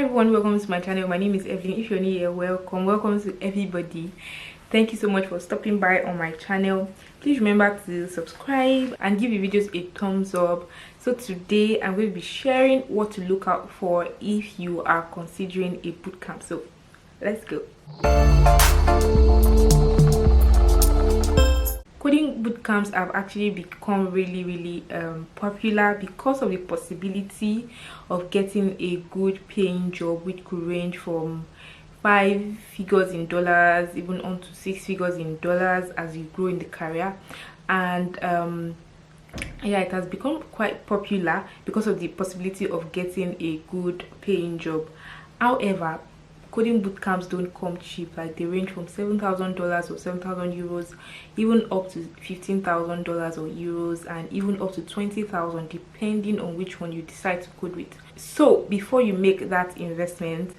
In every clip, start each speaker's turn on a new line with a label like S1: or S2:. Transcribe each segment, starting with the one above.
S1: Hi everyone, welcome to my channel. My name is Evelyn. If you're new here, welcome to everybody. Thank you so much for stopping by on my channel. Please remember to subscribe and give the videos a thumbs up. So today I'm going to be sharing what to look out for if you are considering a bootcamp. So let's go. Coding bootcamps have actually become really popular because of the possibility of getting a good paying job, which could range from 5 figures in dollars even on to 6 figures in dollars as you grow in the career. And yeah, it has become quite popular because of the possibility of getting a good paying job. However, coding bootcamps don't come cheap. Like, they range from $7,000 or 7,000 euros, even up to $15,000 or euros, and even up to 20,000 depending on which one you decide to code with. So before you make that investment,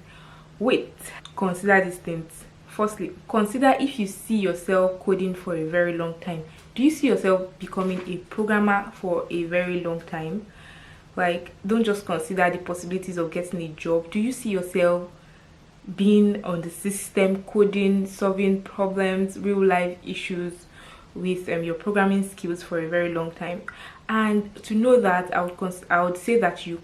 S1: consider these things. Firstly, consider if you see yourself coding for a very long time. Do you see yourself becoming a programmer for a very long time? Like, don't just consider the possibilities of getting a job. Do you see yourself being on the system, coding, solving problems, real life issues with your programming skills for a very long time? And to know that, I would say that you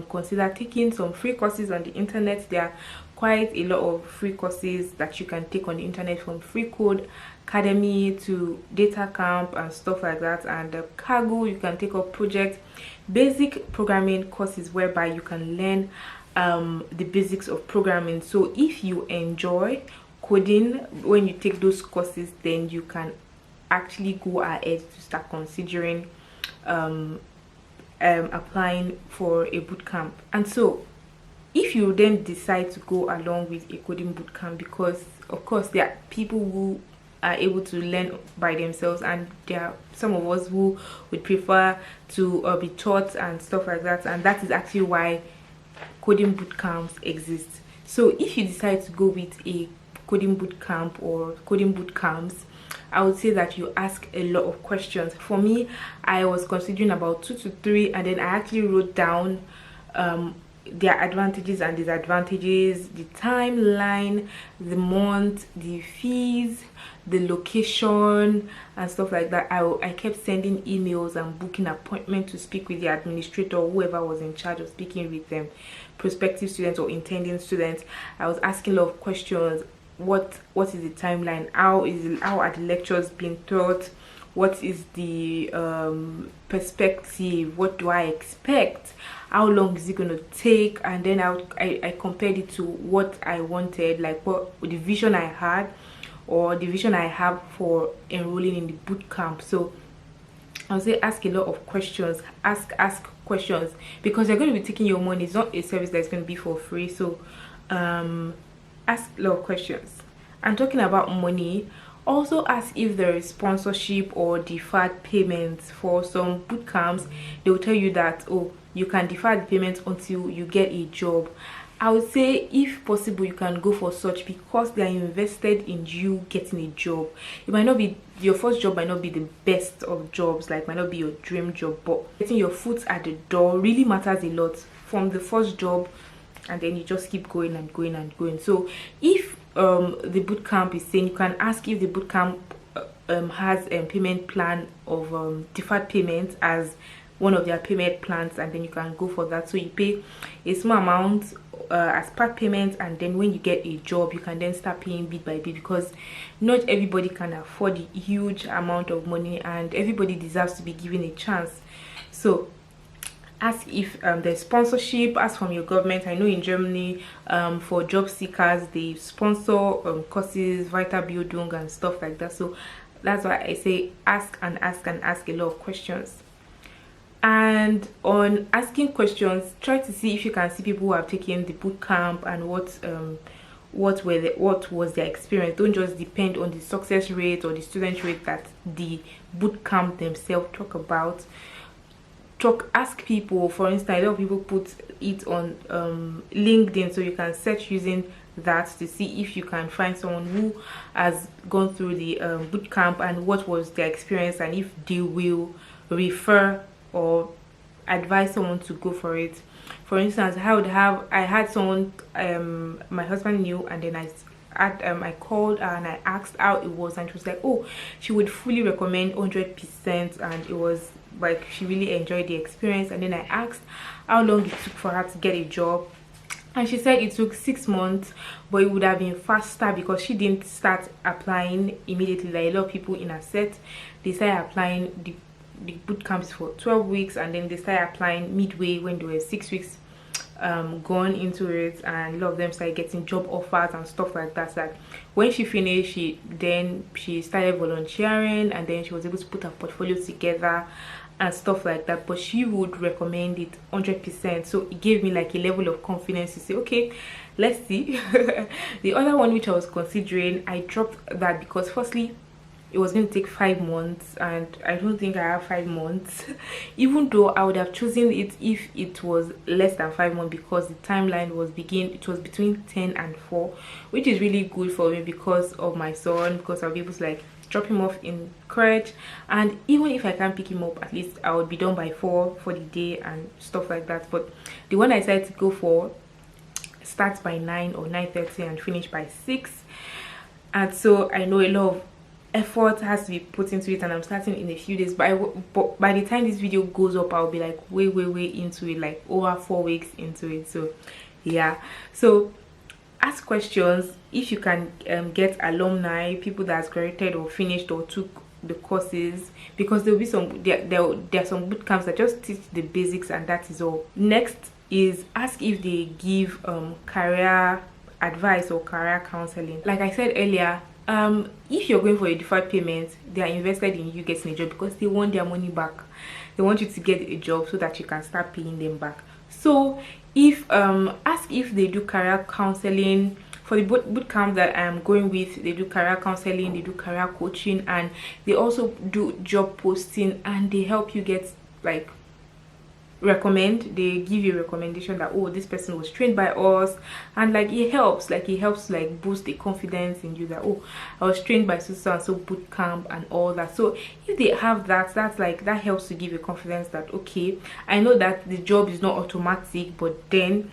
S1: consider taking some free courses on the internet. There are quite a lot of free courses that you can take on the internet, from Free Code Academy to Data Camp and stuff like that, and Kaggle. You can take up project basic programming courses whereby you can learn the basics of programming. So if you enjoy coding when you take those courses, then you can actually go ahead to start considering applying for a bootcamp. And so if you then decide to go along with a coding bootcamp, because of course there are people who are able to learn by themselves, and there are some of us who would prefer to be taught and stuff like that, and that is actually why coding bootcamps exist. So if you decide to go with a coding bootcamp or coding bootcamps, I would say that you ask a lot of questions. For me, I was considering about 2 to 3, and then I actually wrote down their advantages and disadvantages, the timeline, the month, the fees, the location and stuff like that. I kept sending emails and booking appointments to speak with the administrator or whoever was in charge of speaking with them, prospective students or intending students. I was asking a lot of questions. What is the timeline? How are the lectures being taught? What is the perspective? What do I expect? How long is it going to take? And then I compared it to what I wanted, like what the vision I had or the vision I have for enrolling in the bootcamp. So I would say ask a lot of questions. Ask questions, because you're going to be taking your money. It's not a service that's going to be for free. So ask a lot of questions. And talking about money, also ask if there is sponsorship or deferred payments. For some bootcamps, they will tell you that, oh, you can defer the payments until you get a job. I would say, if possible, you can go for such, because they are invested in you getting a job. It might not be your first job, might not be the best of jobs, like might not be your dream job, but getting your foot at the door really matters a lot from the first job, and then you just keep going and going and going. So if the bootcamp is saying, you can ask if the bootcamp has a payment plan of deferred payments as one of their payment plans, and then you can go for that. So you pay a small amount as part payment, and then when you get a job, you can then start paying bit by bit, because not everybody can afford a huge amount of money, and everybody deserves to be given a chance. So ask if there's sponsorship. Ask from your government. I know in Germany, for job seekers, they sponsor courses, Weiterbildung and stuff like that. So that's why I say ask and ask and ask a lot of questions. And on asking questions, try to see if you can see people who have taken the bootcamp and what was their experience. Don't just depend on the success rate or the student rate that the bootcamp themselves talk about. Ask people. For instance, a lot of people put it on LinkedIn, so you can search using that to see if you can find someone who has gone through the bootcamp and what was their experience, and if they will refer or advise someone to go for it. For instance, I had someone my husband knew, and then I called her and I asked how it was, and she was like, oh, she would fully recommend 100%, and it was like she really enjoyed the experience. And then I asked how long it took for her to get a job, and she said it took 6 months, but it would have been faster because she didn't start applying immediately like a lot of people in her set. They started applying, the boot camps for 12 weeks, and then they started applying midway when they were 6 weeks gone into it, and a lot of them started getting job offers and stuff like that. That when she finished, she started volunteering, and then she was able to put her portfolio together and stuff like that. But she would recommend it 100%, so it gave me like a level of confidence to say, okay, let's see. The other one which I was considering, I dropped that because firstly it was going to take 5 months, and I don't think I have 5 months. Even though I would have chosen it if it was less than 5 months, because the timeline was between 10 and 4, which is really good for me because of my son, because I'll be able to like drop him off in crèche, and even if I can't pick him up, at least I would be done by 4 for the day and stuff like that. But the one I decided to go for starts by 9 or 9:30 and finish by 6, and so I know a lot of effort has to be put into it, and I'm starting in a few days, but by the time this video goes up, I'll be like way into it, like over 4 weeks into it. So yeah, so ask questions if you can get alumni, people that's graduated or finished or took the courses, because there'll be there are some boot camps that just teach the basics and that is all. Next is ask if they give career advice or career counseling. Like I said earlier, if you're going for a deferred payment, they are invested in you getting a job because they want their money back. They want you to get a job so that you can start paying them back. So if ask if they do career counseling. For the boot camp that I'm going with, they do career counseling, they do career coaching, and they also do job posting, and they help you get like they give you a recommendation that, oh, this person was trained by us, and like it helps like boost the confidence in you that, oh, I was trained by so and so boot camp and all that. So if they have that, that helps to give you confidence that, okay, I know that the job is not automatic, but then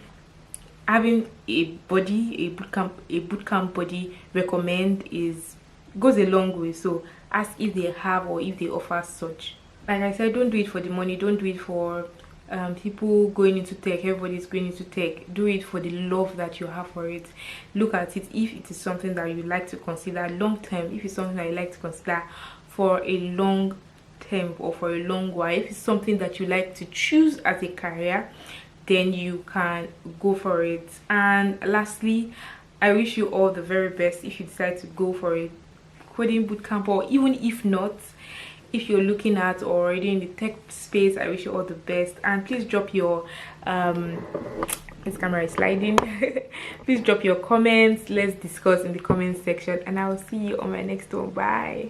S1: having a boot camp body recommend goes a long way. So ask if they have or if they offer such. Like I said, don't do it for the money, don't do it for people going into tech. Everybody's going into tech. Do it for the love that you have for it. Look at it if it is something that you like to consider long term, if it's something that you like to consider for a long term or for a long while, if it's something that you like to choose as a career, then you can go for it. And lastly, I wish you all the very best if you decide to go for a coding bootcamp, or even if not, if you're looking at or already in the tech space, I wish you all the best. And please drop your this camera is sliding. Please drop your comments. Let's discuss in the comment section, and I will see you on my next one. Bye.